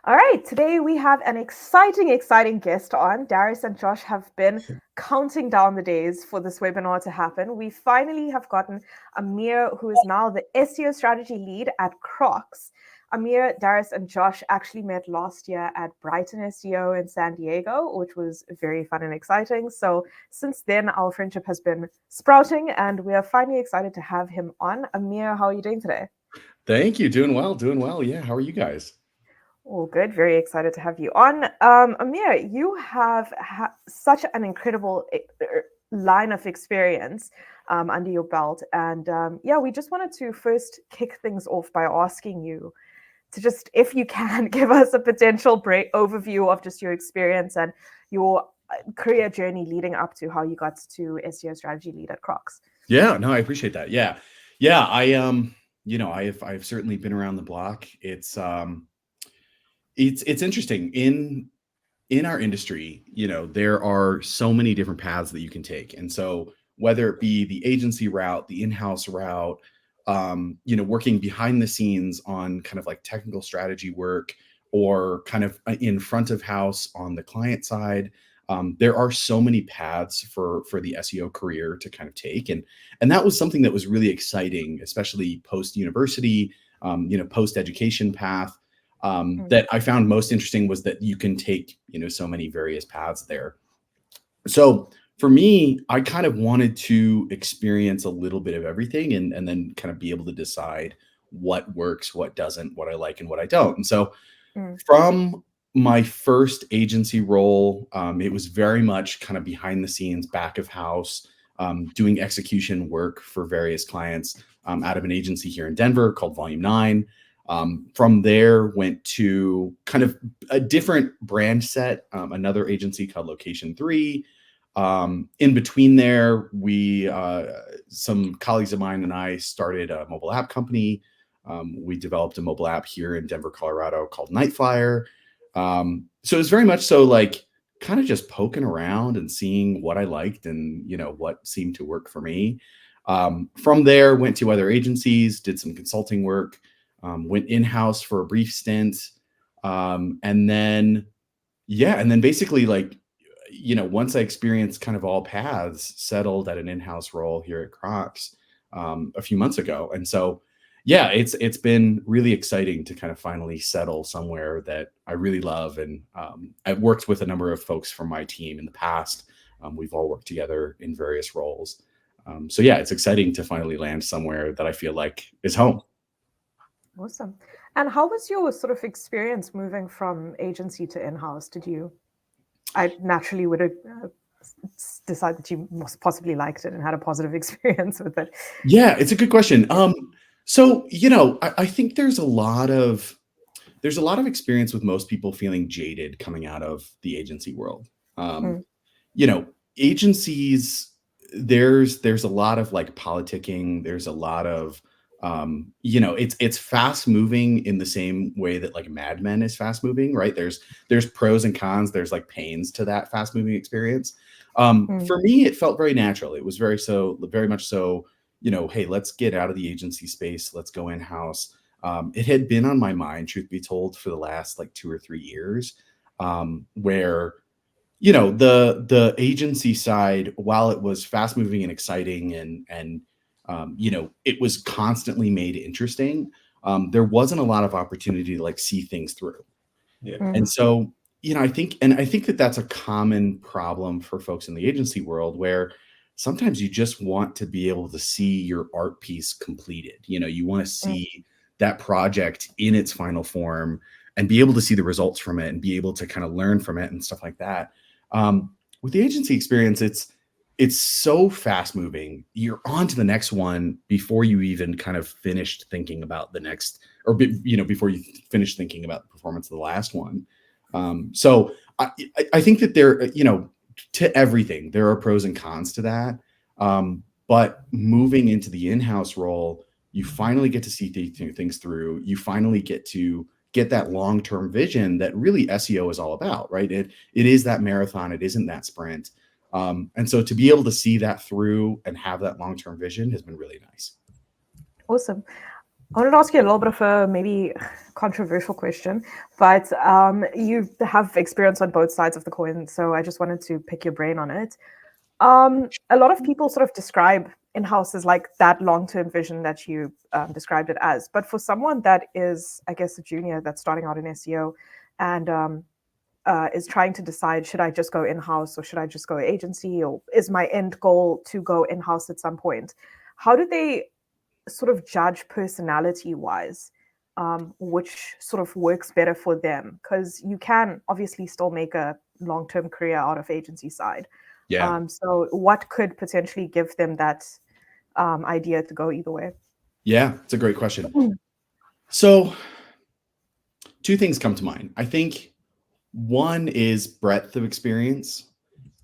All right, today we have an exciting guest on. Darius and Josh have been counting down the days for this webinar to happen. We finally have gotten Amir, who is now the SEO strategy lead at Crocs. Amir, Darius, and Josh actually met last year at brightonSEO in San Diego, which was very fun and exciting. So since then, our friendship has been sprouting, and we are finally excited to have him on. Amir, how are you doing today? Thank you. Doing well. Yeah. How are you guys? All good. Very excited to have you on. Amir, you have such an incredible line of experience under your belt. And yeah, we just wanted to first kick things off by asking you to just, if you can, give us a potential overview of just your experience and your career journey leading up to how you got to SEO strategy lead at Crocs. Yeah, no, I appreciate that. Yeah. I've certainly been around the block. It's interesting in our industry. There are so many different paths that you can take. And so whether it be the agency route, the in-house route, working behind the scenes on kind of like technical strategy work, or kind of in front of house on the client side. There are so many paths for the SEO career to kind of take, and that was something that was really exciting, especially post university, post education path. That I found most interesting was that you can take so many various paths there. So for me, I kind of wanted to experience a little bit of everything, and then kind of be able to decide what works, what doesn't, what I like, and what I don't. And so from my first agency role, it was very much kind of behind the scenes, back of house, doing execution work for various clients out of an agency here in Denver called Volume 9. From there, went to kind of a different brand set, another agency called Location 3. In between there, some colleagues of mine and I started a mobile app company. We developed a mobile app here in Denver, Colorado called Nightflyer. So it was very much so like kind of just poking around and seeing what I liked and, what seemed to work for me. From there, went to other agencies, did some consulting work, went in-house for a brief stint. And then basically once I experienced kind of all paths, settled at an in-house role here at Crocs a few months ago. And so, yeah, it's been really exciting to kind of finally settle somewhere that I really love. And I've worked with a number of folks from my team in the past. We've all worked together in various roles. So yeah, it's exciting to finally land somewhere that I feel like is home. Awesome. And how was your sort of experience moving from agency to in-house? I naturally would have decided that you most possibly liked it and had a positive experience with it. Yeah, it's a good question. So, I think there's a lot of experience with most people feeling jaded coming out of the agency world. Agencies, there's a lot of like politicking. There's a lot of, it's fast moving in the same way that like Mad Men is fast moving, right? There's pros and cons. There's like pains to that fast moving experience. For me, it felt very natural. It was very much so, hey, let's get out of the agency space. Let's go in-house. It had been on my mind, truth be told, for the last like 2 or 3 years, where, the agency side, while it was fast moving and exciting and it was constantly made interesting, there wasn't a lot of opportunity to like see things through. Yeah. And so, I think that that's a common problem for folks in the agency world, where sometimes you just want to be able to see your art piece completed. You want to see that project in its final form and be able to see the results from it and be able to kind of learn from it and stuff like that. With the agency experience, it's so fast moving. You're on to the next one before you even kind of finished thinking about the next, or, before you finish thinking about the performance of the last one. So I think that there, to everything, there are pros and cons to that. But moving into the in-house role, you finally get to see things through. You finally get to get that long-term vision that really SEO is all about, right? It is that marathon. It isn't that sprint. And so to be able to see that through and have that long-term vision has been really nice. Awesome. I wanted to ask you a little bit of a maybe controversial question, but you have experience on both sides of the coin, so I just wanted to pick your brain on it. A lot of people sort of describe in-house as like that long-term vision that you described it as, but for someone that is, I guess, a junior that's starting out in SEO and is trying to decide, should I just go in-house or should I just go agency, or is my end goal to go in-house at some point? How do they sort of judge personality wise which sort of works better for them? Because you can obviously still make a long-term career out of agency side. Yeah. So what could potentially give them that idea to go either way? Yeah, it's a great question. So two things come to mind. I think one is breadth of experience.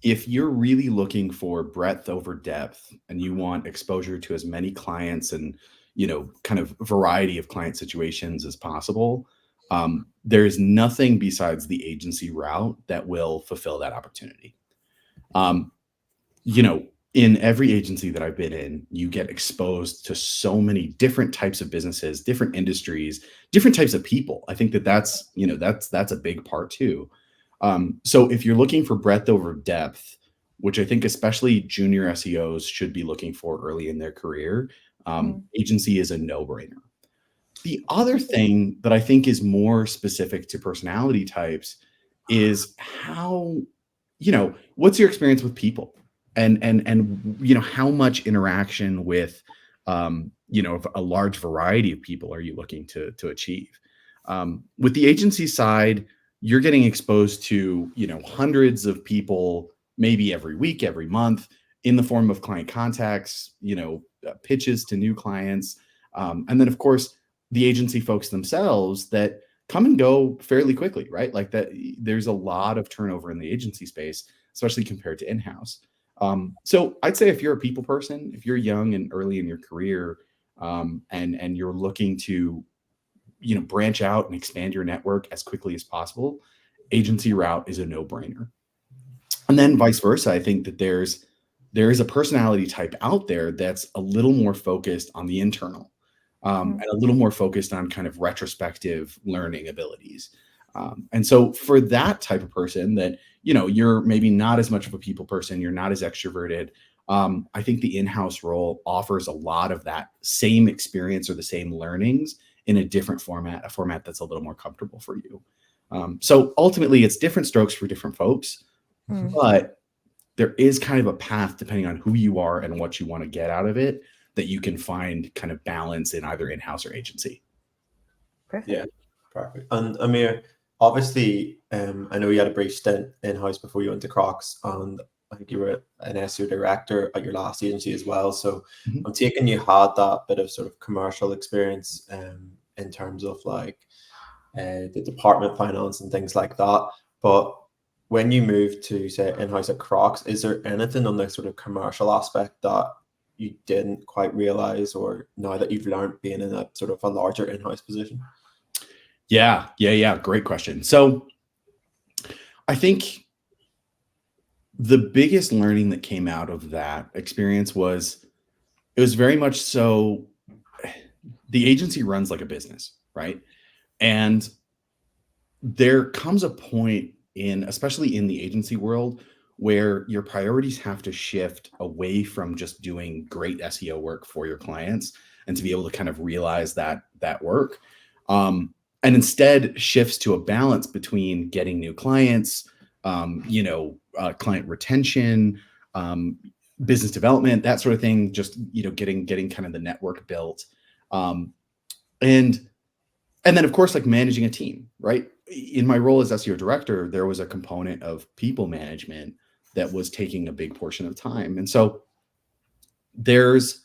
If you're really looking for breadth over depth and you want exposure to as many clients and, kind of variety of client situations as possible, there's nothing besides the agency route that will fulfill that opportunity. Um, you know, in every agency that I've been in, you get exposed to so many different types of businesses, different industries, different types of people. I think that's a big part too. So if you're looking for breadth over depth, which I think especially junior SEOs should be looking for early in their career, agency is a no-brainer. The other thing that I think is more specific to personality types is what's your experience with people, and how much interaction with a large variety of people are you looking to achieve. With the agency side, you're getting exposed to hundreds of people, maybe every week, every month, in the form of client contacts, pitches to new clients, and then of course the agency folks themselves that come and go fairly quickly, right? Like that, there's a lot of turnover in the agency space, especially compared to in-house. So I'd say if you're a people person, if you're young and early in your career, and you're looking to branch out and expand your network as quickly as possible, agency route is a no-brainer. And then vice versa, I think that there is a personality type out there that's a little more focused on the internal, and a little more focused on kind of retrospective learning abilities. And so for that type of person that, you're maybe not as much of a people person, you're not as extroverted, I think the in-house role offers a lot of that same experience or the same learnings in a different format, a format that's a little more comfortable for you. So ultimately, it's different strokes for different folks, but there is kind of a path depending on who you are and what you want to get out of it, that you can find kind of balance in either in-house or agency. Perfect. Yeah, perfect. And Amir, obviously, I know you had a brief stint in-house before you went to Crocs, and I think you were an SEO director at your last agency as well. So I'm taking you had that bit of sort of commercial experience in terms of like the department finance and things like that. But when you moved to say in-house at Crocs, is there anything on the sort of commercial aspect that you didn't quite realize, or now that you've learned being in a sort of a larger in-house position? Yeah. Great question. So I think the biggest learning that came out of that experience was it was very much so the agency runs like a business, right? And there comes a point especially in the agency world, where your priorities have to shift away from just doing great SEO work for your clients and to be able to kind of realize that work. And instead shifts to a balance between getting new clients, client retention, business development, that sort of thing, just, getting kind of the network built. And then of course, like managing a team, right? In my role as SEO director, there was a component of people management that was taking a big portion of time. And so there's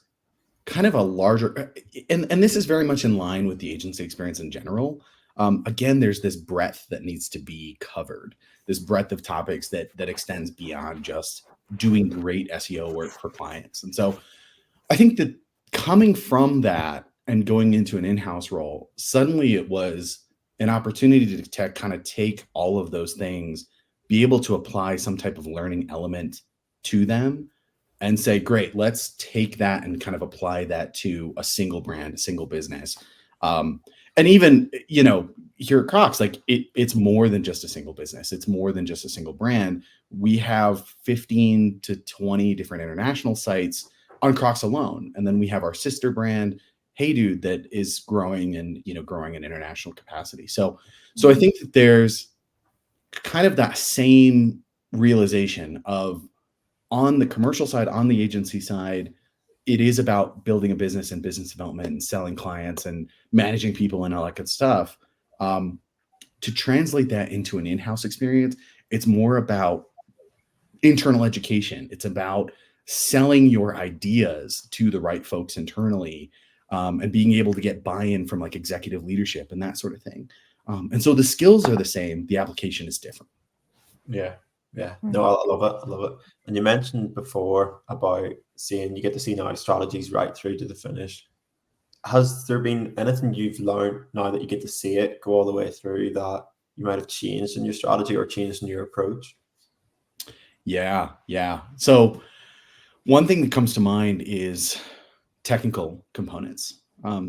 kind of a larger, and this is very much in line with the agency experience in general. Again, there's this breadth that needs to be covered, this breadth of topics that extends beyond just doing great SEO work for clients. And so I think that coming from that and going into an in-house role, suddenly it was an opportunity to kind of take all of those things, be able to apply some type of learning element to them, and say, great, let's take that and kind of apply that to a single brand, a single business. And even, you know, here at Crocs, like it's more than just a single business. It's more than just a single brand. We have 15 to 20 different international sites on Crocs alone. And then we have our sister brand, Hey Dude, that is growing and, you know, growing in international capacity. So I think that there's kind of that same realization of, on the commercial side, on the agency side, it is about building a business and business development and selling clients and managing people and all that good stuff. To translate that into an in-house experience, it's more about internal education. It's about selling your ideas to the right folks internally, and being able to get buy-in from like executive leadership and that sort of thing. And so the skills are the same. The application is different. Yeah. Yeah. No, I love it. I love it. And you mentioned before about seeing, you get to see now strategies right through to the finish. Has there been anything you've learned now that you get to see it go all the way through that you might have changed in your strategy or changed in your approach? Yeah. So one thing that comes to mind is technical components.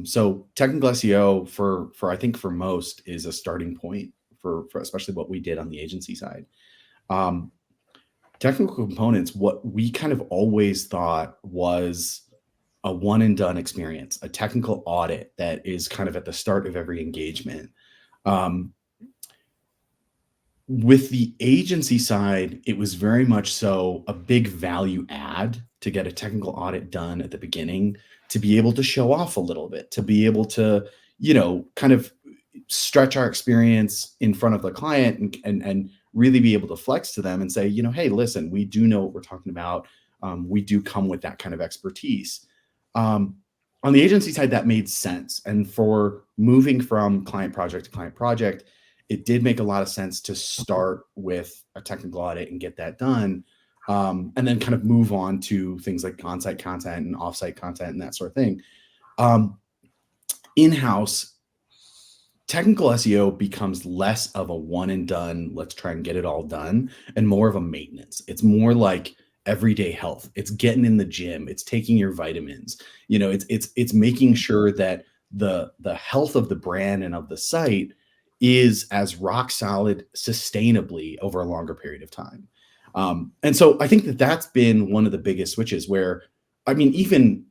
So technical SEO for I think for most is a starting point for especially what we did on the agency side. Technical components, what we kind of always thought was a one and done experience, a technical audit that is kind of at the start of every engagement. With the agency side, it was very much so a big value add to get a technical audit done at the beginning, to be able to show off a little bit, to be able to, you know, kind of stretch our experience in front of the client and really be able to flex to them and say, you know, hey, listen, we do know what we're talking about. We do come with that kind of expertise. On the agency side, that made sense. And for moving from client project to client project, it did make a lot of sense to start with a technical audit and get that done. And then kind of move on to things like on-site content and off-site content and that sort of thing. In-house, technical SEO becomes less of a one and done, let's try and get it all done, and more of a maintenance. It's more like everyday health. It's getting in the gym. It's taking your vitamins. You know, it's making sure that the health of the brand and of the site is as rock solid sustainably over a longer period of time. And so I think that that's been one of the biggest switches where, I mean, even,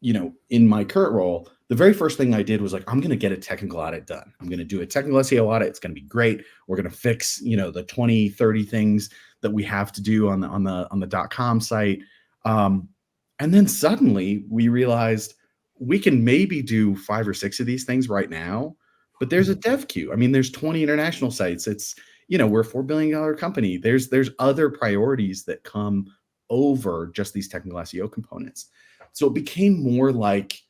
you know, in my current role, the very first thing I did was like, I'm going to get a technical audit done. I'm going to do a technical SEO audit. It's going to be great. We're going to fix, you know, the 20, 30 things that we have to do on the .com site. And then suddenly we realized we can maybe do 5 or 6 of these things right now, but there's a dev queue. I mean, there's 20 international sites. It's, you know, we're a $4 billion company. There's other priorities that come over just these technical SEO components. So it became more like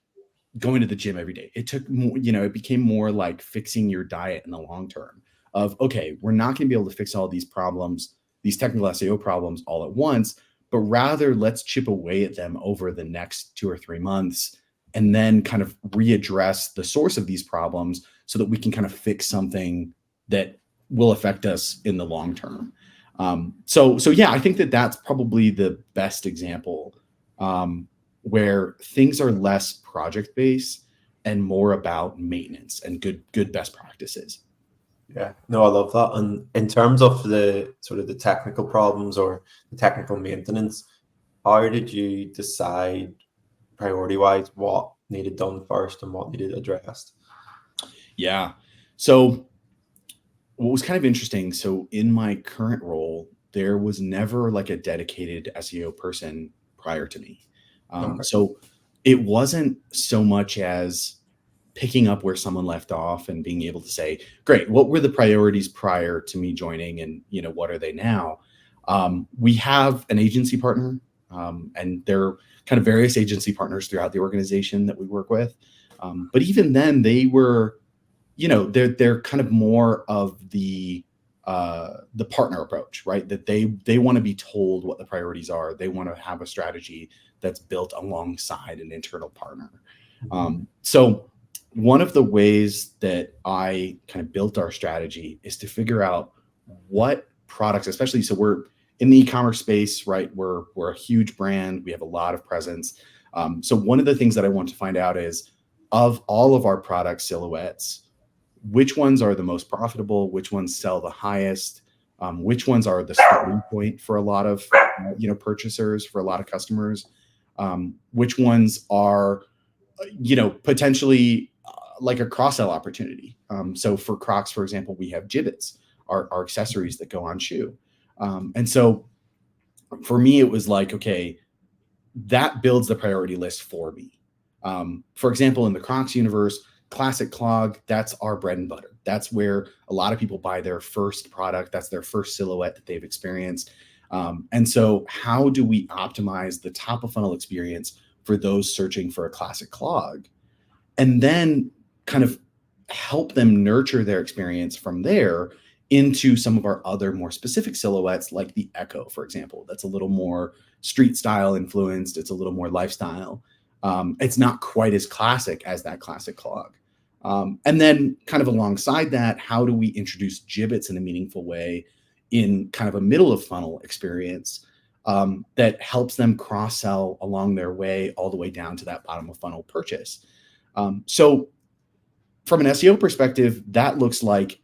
going to the gym every day. It took more, you know, it became more like fixing your diet in the long term of, okay, we're not going to be able to fix all these problems, these technical SEO problems all at once, but rather let's chip away at them over the next 2 or 3 months and then kind of readdress the source of these problems so that we can kind of fix something that will affect us in the long term. So yeah, I think that that's probably the best example, where things are less project-based and more about maintenance and good best practices. Yeah, no, I love that. And in terms of the sort of the technical problems or the technical maintenance, how did you decide priority-wise what needed done first and what needed addressed? Yeah. So what was kind of interesting, so in my current role, there was never like a dedicated SEO person prior to me. Okay. So it wasn't so much as picking up where someone left off and being able to say, great, what were the priorities prior to me joining and, you know, what are they now? We have an agency partner, and there are kind of various agency partners throughout the organization that we work with. But even then they were, you know, they're kind of more of the partner approach, right? That they want to be told what the priorities are. They want to have a strategy that's built alongside an internal partner. So one of the ways that I kind of built our strategy is to figure out what products, especially, so we're in the e-commerce space, right, we're a huge brand. We have a lot of presence. So one of the things that I want to find out is, of all of our product silhouettes, which ones are the most profitable, which ones sell the highest, which ones are the starting point for a lot of purchasers, for a lot of customers, which ones are potentially like a cross-sell opportunity. So for Crocs, for example, we have gibbets, our accessories that go on shoe. And so for me, it was like, okay, that builds the priority list for me. For example, in the Crocs universe, classic clog, that's our bread and butter. That's where a lot of people buy their first product. That's their first silhouette that they've experienced. And so how do we optimize the top of funnel experience for those searching for a classic clog? And then kind of help them nurture their experience from there into some of our other more specific silhouettes, like the Echo, for example. That's a little more street style influenced. It's a little more lifestyle. It's not quite as classic as that classic clog. And then kind of alongside that, how do we introduce gibbets in a meaningful way in kind of a middle of funnel experience that helps them cross-sell along their way all the way down to that bottom of funnel purchase? So from an SEO perspective, that looks like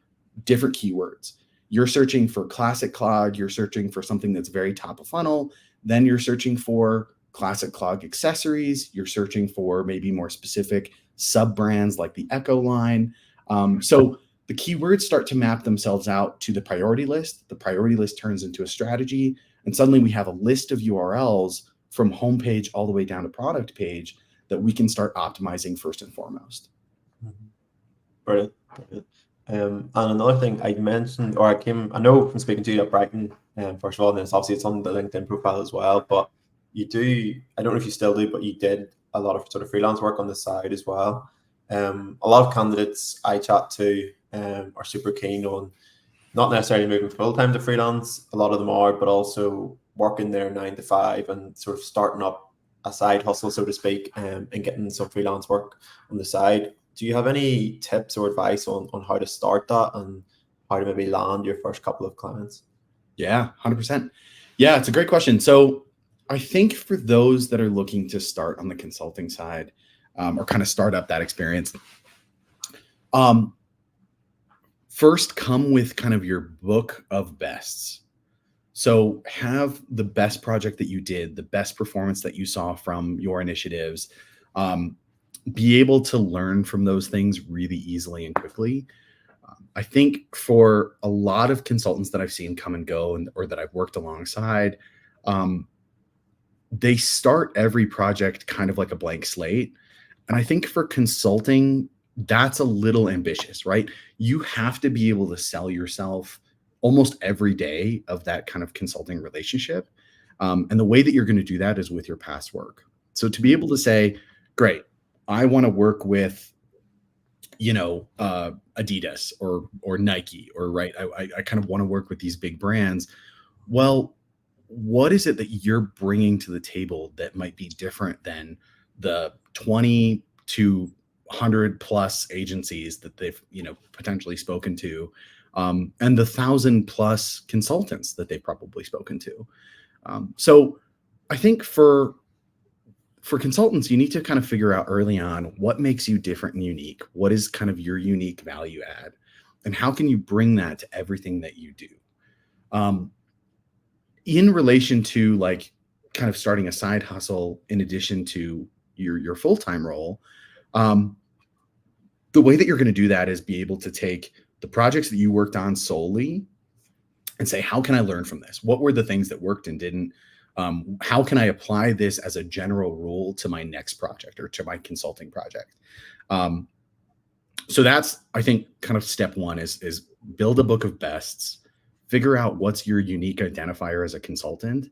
different keywords. You're searching for classic clog, you're searching for something that's very top of funnel, then you're searching for classic clog accessories, you're searching for maybe more specific sub brands like the Echo line. So the keywords start to map themselves out to the priority list. The priority list turns into a strategy, and suddenly we have a list of URLs from homepage all the way down to product page that we can start optimizing first and foremost. Brilliant. Brilliant. And another thing I mentioned, or I know from speaking to you at Brighton, first of all, and it's obviously it's on the LinkedIn profile as well, but you do, I don't know if you still do, but you did a lot of sort of freelance work on the side as well. A lot of candidates I chat to are super keen on not necessarily moving full-time to freelance, a lot of them are, but also working their 9 to 5 and sort of starting up a side hustle, so to speak, and getting some freelance work on the side. Do you have any tips or advice on how to start that and how to maybe land your first couple of clients? Yeah, 100%. Yeah, it's a great question. So I think for those that are looking to start on the consulting side or kind of start up that experience, first come with kind of your book of bests. So have the best project that you did, the best performance that you saw from your initiatives, be able to learn from those things really easily and quickly. I think for a lot of consultants that I've seen come and go or that I've worked alongside, they start every project kind of like a blank slate. And I think for consulting, that's a little ambitious, right? You have to be able to sell yourself almost every day of that kind of consulting relationship. And the way that you're going to do that is with your past work. So to be able to say, great, I want to work with, Adidas or Nike, or right, I kind of want to work with these big brands. Well, what is it that you're bringing to the table that might be different than the 20 to 100 plus agencies that they've, potentially spoken to, and the 1,000 plus consultants that they've probably spoken to. So I think for consultants, you need to kind of figure out early on what makes you different and unique. What is kind of your unique value add? And how can you bring that to everything that you do? In relation to like kind of starting a side hustle in addition to your full-time role, the way that you're going to do that is be able to take the projects that you worked on solely and say, how can I learn from this? What were the things that worked and didn't? How can I apply this as a general rule to my next project or to my consulting project? So that's, I think, kind of step one is build a book of bests, figure out what's your unique identifier as a consultant,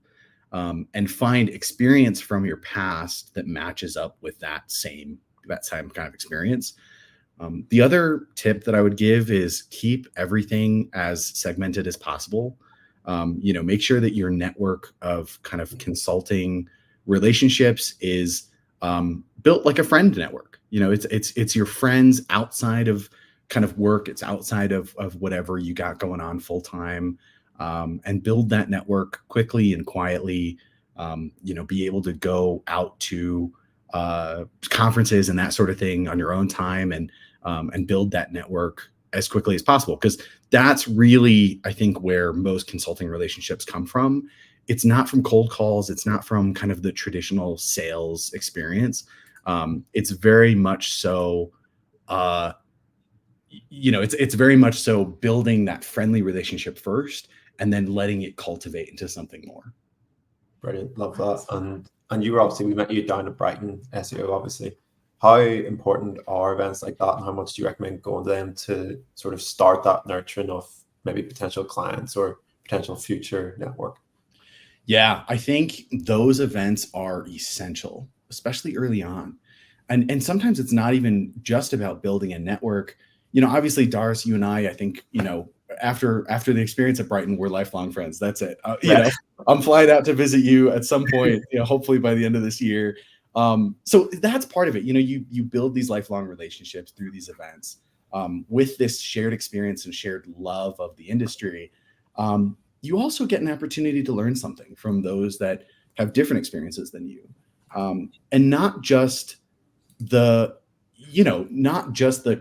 and find experience from your past that matches up with that same kind of experience. The other tip that I would give is keep everything as segmented as possible. Make sure that your network of kind of consulting relationships is built like a friend network. It's your friends outside of kind of work. It's outside of whatever you got going on full time. and build that network quickly and quietly. Be able to go out to conferences and that sort of thing on your own time, and build that network as quickly as possible. Because that's really, I think, where most consulting relationships come from. It's not from cold calls. It's not from kind of the traditional sales experience. It's very much so, it's very much so building that friendly relationship first, and then letting it cultivate into something more. Brilliant, love that. And you were obviously, we met you down at Brighton SEO, obviously. How important are events like that, and how much do you recommend going to them to sort of start that nurturing of maybe potential clients or potential future network? Yeah, I think those events are essential, especially early on. And sometimes it's not even just about building a network. Obviously, Doris, you and I think, after the experience at Brighton, we're lifelong friends. That's it. I'm flying out to visit you at some point, hopefully by the end of this year. So that's part of it. You build these lifelong relationships through these events, with this shared experience and shared love of the industry. You also get an opportunity to learn something from those that have different experiences than you. And not just the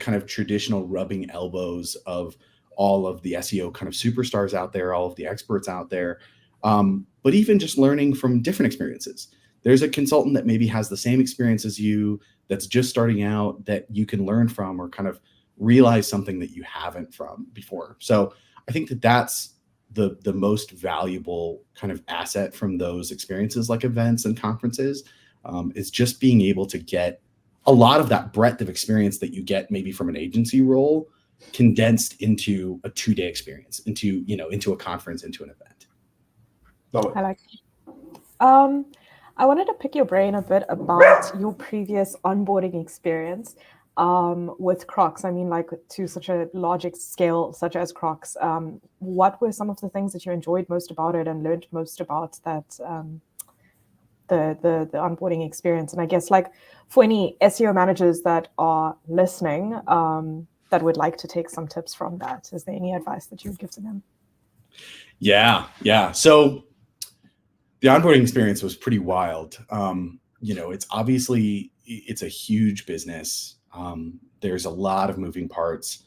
kind of traditional rubbing elbows of all of the SEO kind of superstars out there, all of the experts out there, but even just learning from different experiences. There's a consultant that maybe has the same experience as you, that's just starting out, that you can learn from or kind of realize something that you haven't from before. So I think that that's the most valuable kind of asset from those experiences, like events and conferences, is just being able to get a lot of that breadth of experience that you get maybe from an agency role condensed into a 2-day experience, into a conference, into an event. I like it. I wanted to pick your brain a bit about your previous onboarding experience with Crocs. I mean, like, to such a large scale such as Crocs. What were some of the things that you enjoyed most about it and learned most about that, the onboarding experience? And I guess, like, for any SEO managers that are listening, that would like to take some tips from that, is there any advice that you would give to them? Yeah. So the onboarding experience was pretty wild. It's obviously, it's a huge business. There's a lot of moving parts.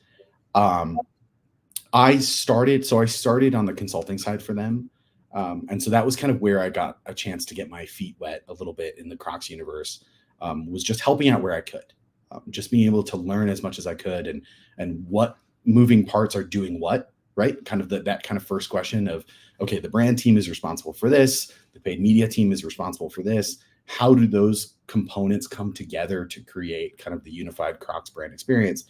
I started on the consulting side for them. And so that was kind of where I got a chance to get my feet wet a little bit in the Crocs universe, was just helping out where I could, just being able to learn as much as I could, and what moving parts are doing what, right? Kind of that kind of first question of, okay, the brand team is responsible for this, the paid media team is responsible for this. How do those components come together to create kind of the unified Crocs brand experience?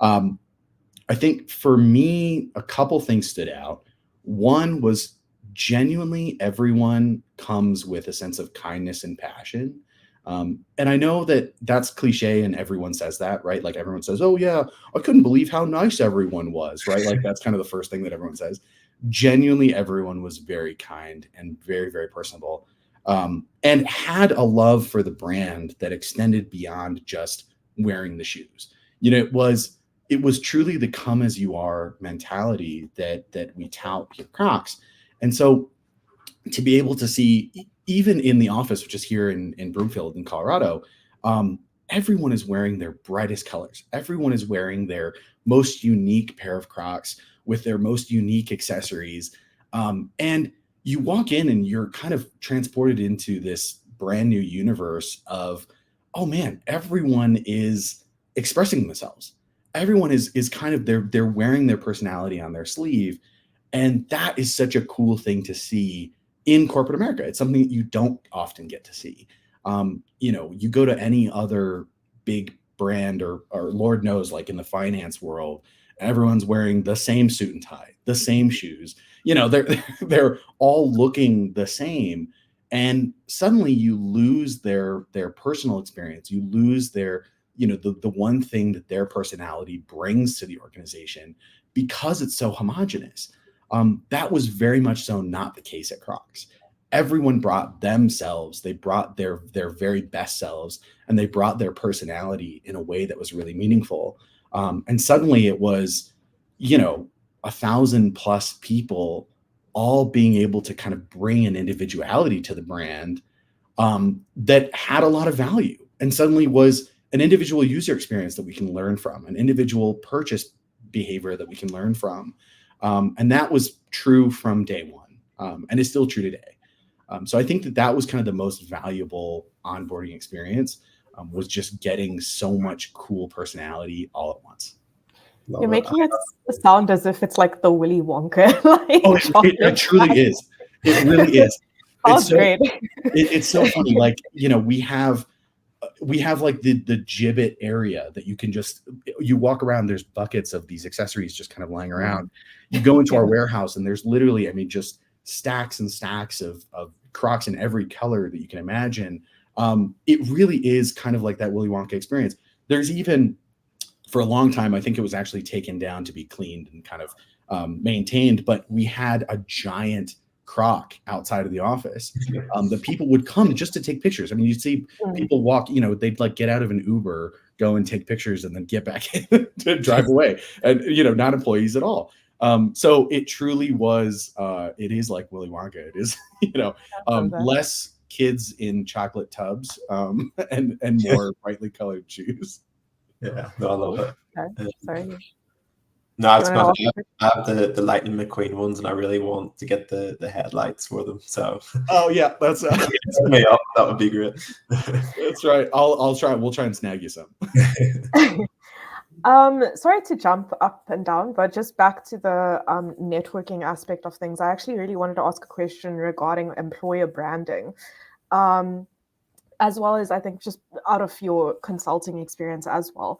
I think for me, a couple things stood out. One was, genuinely, everyone comes with a sense of kindness and passion. And I know that that's cliche and everyone says that, right? Like, everyone says, oh yeah, I couldn't believe how nice everyone was, right? Like, that's kind of the first thing that everyone says. Genuinely, everyone was very kind and very, very personable, and had a love for the brand that extended beyond just wearing the shoes. It was truly the come as you are mentality that we tout here at Crocs. And so to be able to see, even in the office, which is here in Broomfield in Colorado, everyone is wearing their brightest colors. Everyone is wearing their most unique pair of Crocs with their most unique accessories. And you walk in and you're kind of transported into this brand new universe of, oh man, everyone is expressing themselves. Everyone is kind of, they're wearing their personality on their sleeve. And that is such a cool thing to see in corporate America. It's something that you don't often get to see. You go to any other big brand, or Lord knows, like in the finance world, everyone's wearing the same suit and tie, the same shoes. They're all looking the same. And suddenly you lose their personal experience. You lose their, the one thing that their personality brings to the organization, because it's so homogenous. That was very much so not the case at Crocs. Everyone brought themselves. They brought their very best selves, and they brought their personality in a way that was really meaningful. And suddenly it was, 1,000+ people all being able to kind of bring an individuality to the brand that had a lot of value, and suddenly was an individual user experience that we can learn from, an individual purchase behavior that we can learn from. And that was true from day one, and is still true today. So I think that was kind of the most valuable onboarding experience, was just getting so much cool personality all at once. You're making it sound as if it's like the Willy Wonka. Like, oh, it truly is. It really is. Sounds great. It's so funny. Like, we have like the gibbet area that you can you walk around, there's buckets of these accessories just kind of lying around. You go into our warehouse and there's literally, just stacks and stacks of Crocs in every color that you can imagine. It really is kind of like that Willy Wonka experience. There's even, for a long time, I think it was actually taken down to be cleaned and kind of maintained, but we had a giant Croc outside of the office that people would come just to take pictures. You'd see people walk, they'd like get out of an Uber, go and take pictures, and then get back in to drive away, and not employees at all. So it truly was, it is like Willy Wonka. It is, less kids in chocolate tubs, and more brightly colored shoes. Yeah, no, I love it. Okay. Sorry. No, it's not. I have the Lightning McQueen ones, and I really want to get the headlights for them. So. Oh yeah, that's me up. That would be great. That's right. I'll try. We'll try and snag you some. Sorry to jump up and down, but just back to the networking aspect of things. I actually really wanted to ask a question regarding employer branding, as well as I think just out of your consulting experience as well.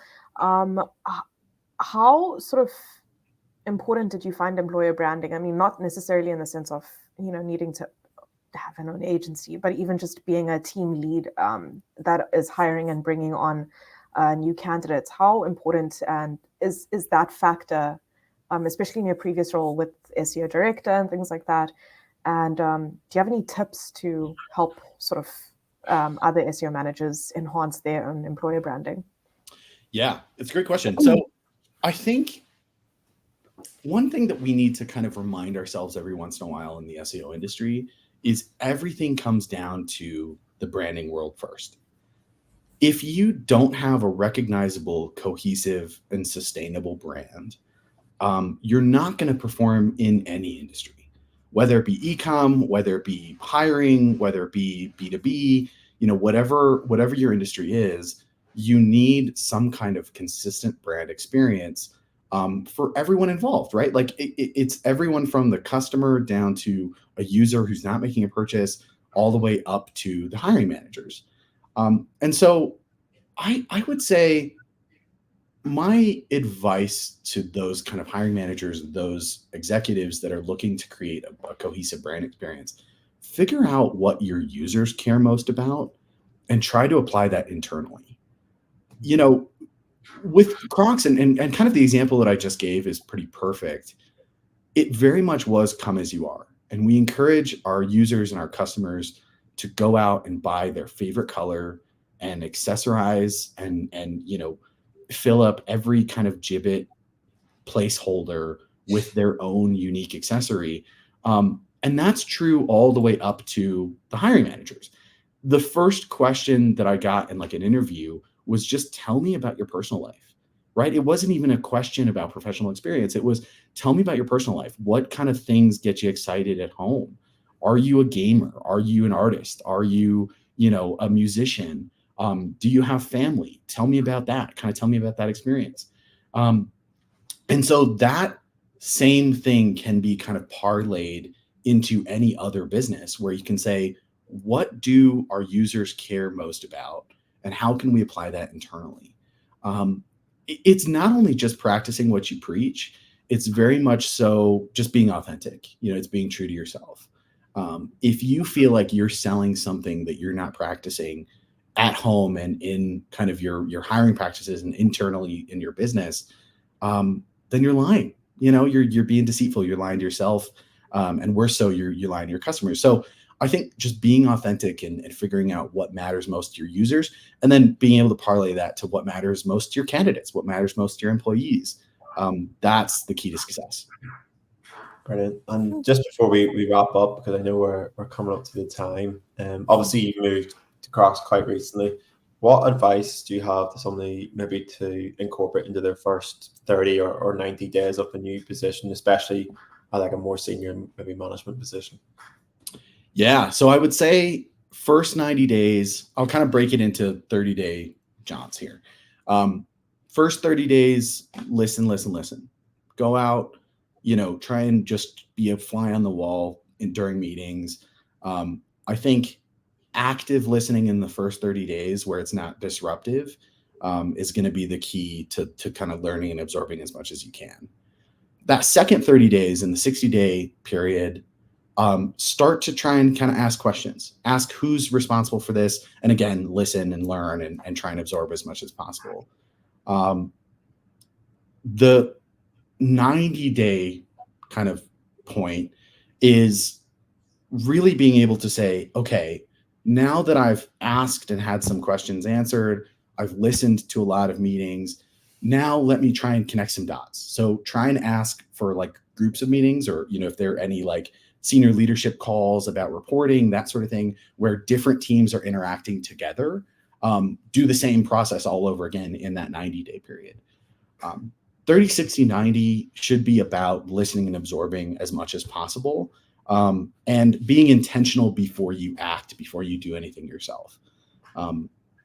How sort of important did you find employer branding? Not necessarily in the sense of, needing to have an own agency, but even just being a team lead that is hiring and bringing on new candidates. How important and is that factor, especially in your previous role with SEO Director and things like that? And do you have any tips to help sort of other SEO managers enhance their own employer branding? Yeah, it's a great question. So I think one thing that we need to kind of remind ourselves every once in a while in the SEO industry is everything comes down to the branding world first. If you don't have a recognizable, cohesive, and sustainable brand, you're not going to perform in any industry, whether it be e-com, whether it be hiring, whether it be B2B, whatever your industry is, you need some kind of consistent brand experience for everyone involved, right? Like it's everyone from the customer down to a user who's not making a purchase, all the way up to the hiring managers. And so I would say my advice to those kind of hiring managers, those executives that are looking to create a cohesive brand experience, figure out what your users care most about and try to apply that internally. With Crocs and kind of the example that I just gave is pretty perfect. It very much was come as you are. And we encourage our users and our customers to go out and buy their favorite color and accessorize and fill up every kind of gibbet placeholder with their own unique accessory. And that's true all the way up to the hiring managers. The first question that I got in like an interview was just tell me about your personal life, right? It wasn't even a question about professional experience. It was tell me about your personal life. What kind of things get you excited at home? Are you a gamer? Are you an artist? Are you, a musician? Do you have family? Tell me about that. Kind of tell me about that experience. And so that same thing can be kind of parlayed into any other business where you can say, what do our users care most about? And how can we apply that internally? It's not only just practicing what you preach, it's very much so just being authentic. It's being true to yourself. If you feel like you're selling something that you're not practicing at home and in kind of your hiring practices and internally in your business, then you're lying. You're being deceitful. You're lying to yourself. And worse so, you're lying to your customers. So I think just being authentic and figuring out what matters most to your users, and then being able to parlay that to what matters most to your candidates, what matters most to your employees. That's the key to success. Brilliant. And just before we wrap up, because I know we're coming up to the time, obviously you moved to Crocs quite recently. What advice do you have to somebody maybe to incorporate into their first 30 or 90 days of a new position, especially at like a more senior, maybe management position? Yeah. So I would say first 90 days, I'll kind of break it into 30-day jaunts here. First 30 days, listen. Go out, try and just be a fly on the wall during meetings. I think active listening in the first 30 days where it's not disruptive is going to be the key to kind of learning and absorbing as much as you can. That second 30 days in the 60-day period, start to try and kind of ask questions. Ask who's responsible for this. And again, listen and learn and try and absorb as much as possible. The 90-day kind of point is really being able to say, okay, now that I've asked and had some questions answered, I've listened to a lot of meetings. Now let me try and connect some dots. So try and ask for like groups of meetings, or, if there are any like senior leadership calls about reporting, that sort of thing, where different teams are interacting together. Do the same process all over again in that 90-day period. 30, 60, 90 should be about listening and absorbing as much as possible, and being intentional before you act, before you do anything yourself.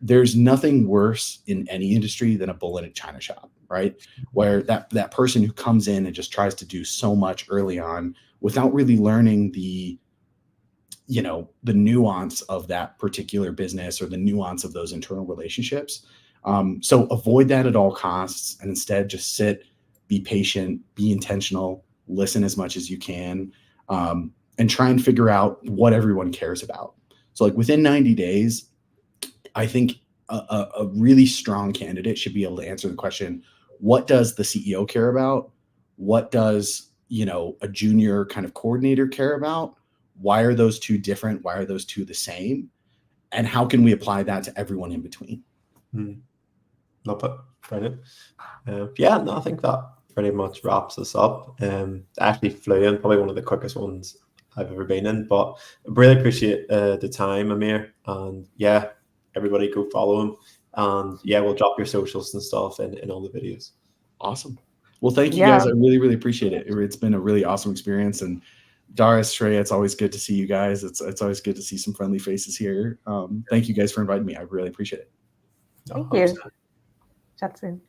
There's nothing worse in any industry than a bull in a china shop, right? Where that person who comes in and just tries to do so much early on without really learning the nuance of that particular business or the nuance of those internal relationships. So avoid that at all costs, and instead just sit, be patient, be intentional, listen as much as you can, and try and figure out what everyone cares about. So like within 90 days, I think a really strong candidate should be able to answer the question, what does the CEO care about? What does, a junior kind of coordinator care about? Why are those two different? Why are those two the same? And how can we apply that to everyone in between? Love it. Brilliant. I think that pretty much wraps us up. Actually flew in, probably one of the quickest ones I've ever been in, but I really appreciate the time, Amir. And yeah, everybody go follow him. And yeah, we'll drop your socials and stuff in all the videos. Awesome. Well, thank you guys. I really, really appreciate it. It's been a really awesome experience. And Darius, Shreya, it's always good to see you guys. It's always good to see some friendly faces here. Thank you guys for inviting me. I really appreciate it. Thank you. Chat soon.